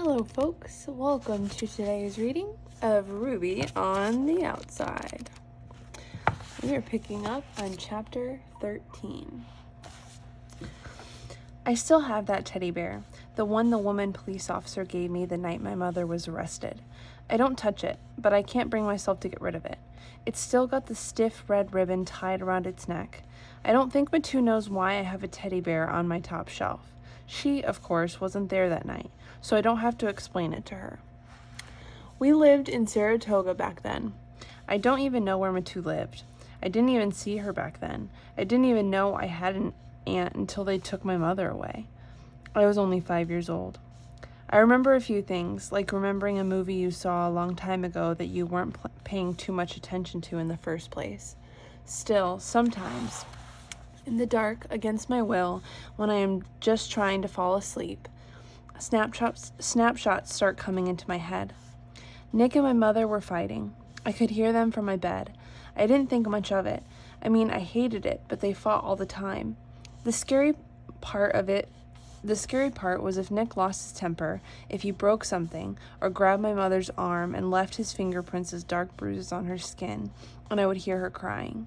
Hello folks, welcome to today's reading of Ruby on the Outside. We are picking up on chapter 13. I still have that teddy bear, the one the woman police officer gave me the night my mother was arrested. I don't touch it, but I can't bring myself to get rid of it. It's still got the stiff red ribbon tied around its neck. I don't think Matu knows why I have a teddy bear on my top shelf. She, of course, wasn't there that night, so I don't have to explain it to her. We lived in Saratoga back then. I don't even know where Matu lived. I didn't even see her back then. I didn't even know I had an aunt until they took my mother away. I was only 5 years old. I remember a few things, like remembering a movie you saw a long time ago that you weren't paying too much attention to in the first place. Still, sometimes, in the dark, against my will, when I am just trying to fall asleep, snapshots start coming into my head. Nick and my mother were fighting. I could hear them from my bed. I didn't think much of it. I mean, I hated it, but they fought all the time. The scary part was if Nick lost his temper, if he broke something, or grabbed my mother's arm and left his fingerprints as dark bruises on her skin, and I would hear her crying.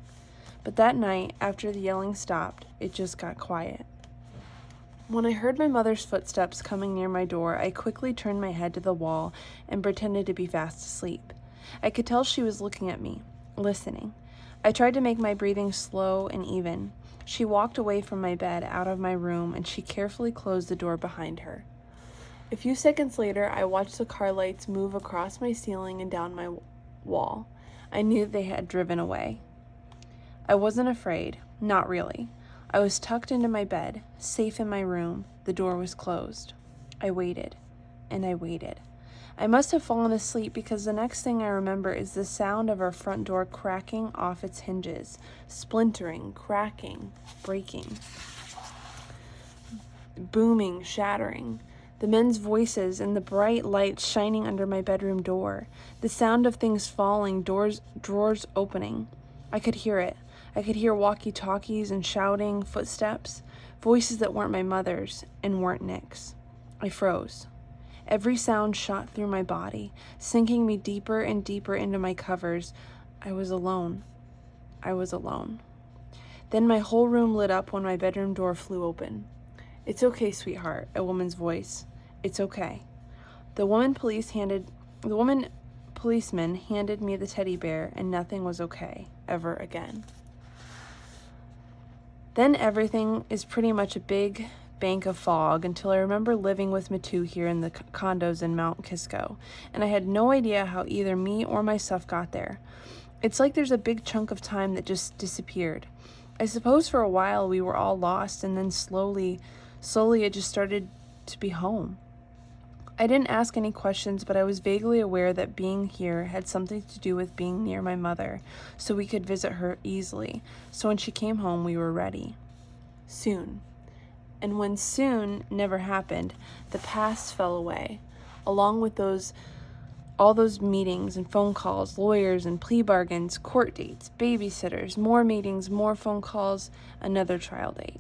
But that night, after the yelling stopped, it just got quiet. When I heard my mother's footsteps coming near my door, I quickly turned my head to the wall and pretended to be fast asleep. I could tell she was looking at me, listening. I tried to make my breathing slow and even. She walked away from my bed, out of my room, and she carefully closed the door behind her. A few seconds later, I watched the car lights move across my ceiling and down my wall. I knew they had driven away. I wasn't afraid, not really. I was tucked into my bed, safe in my room. The door was closed. I waited, and I waited. I must have fallen asleep because the next thing I remember is the sound of our front door cracking off its hinges, splintering, cracking, breaking, booming, shattering. The men's voices and the bright light shining under my bedroom door. The sound of things falling, drawers opening. I could hear it. I could hear walkie-talkies and shouting, footsteps, voices that weren't my mother's and weren't Nick's. I froze. Every sound shot through my body, sinking me deeper and deeper into my covers. I was alone. I was alone. Then my whole room lit up when my bedroom door flew open. "It's okay, sweetheart," a woman's voice. "It's okay." The woman policeman handed me the teddy bear, and nothing was okay ever again. Then everything is pretty much a big bank of fog until I remember living with Matu here in the condos in Mount Kisco, and I had no idea how either me or my stuff got there. It's like there's a big chunk of time that just disappeared. I suppose for a while we were all lost, and then slowly it just started to be home. I didn't ask any questions, but I was vaguely aware that being here had something to do with being near my mother, so we could visit her easily. So when she came home, we were ready. Soon. And when soon never happened, the past fell away, along with all those meetings and phone calls, lawyers and plea bargains, court dates, babysitters, more meetings, more phone calls, another trial date.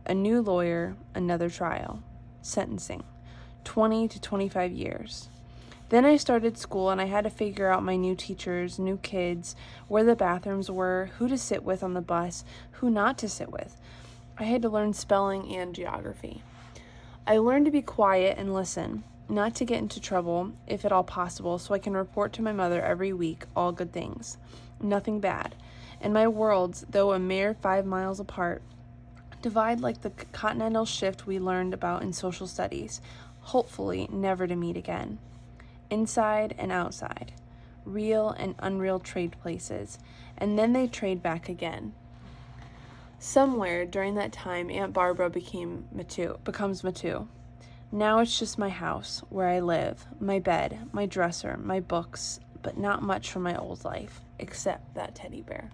A new lawyer, another trial. Sentencing. 20 to 25 years. Then I started school and I had to figure out my new teachers, new kids, where the bathrooms were, who to sit with on the bus, who not to sit with. I had to learn spelling and geography. I learned to be quiet and listen, not to get into trouble, if at all possible, so I can report to my mother every week all good things, nothing bad. And my worlds, though a mere 5 miles apart, divide like the continental shift we learned about in social studies, hopefully never to meet again. Inside and outside, real and unreal trade places, and then they trade back again. Somewhere during that time, Aunt Barbara becomes Matu. Now it's just my house, where I live, my bed, my dresser, my books, but not much from my old life, except that teddy bear.